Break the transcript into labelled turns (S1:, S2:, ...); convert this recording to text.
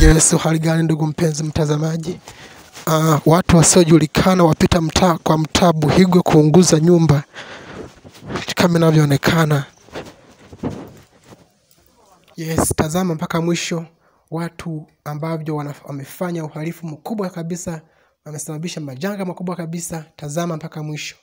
S1: Yes, hali gani ndugu mpenzi mtazamaji? Watu wasiojulikana wapita mtaa kwa mtaa Buhigwe kuunguza nyumba kama inavyoonekana. Yes, tazama mpaka mwisho. Watu ambavyo wamefanya uhalifu mkubwa kabisa, wamesababisha majanga makubwa kabisa. Tazama mpaka mwisho.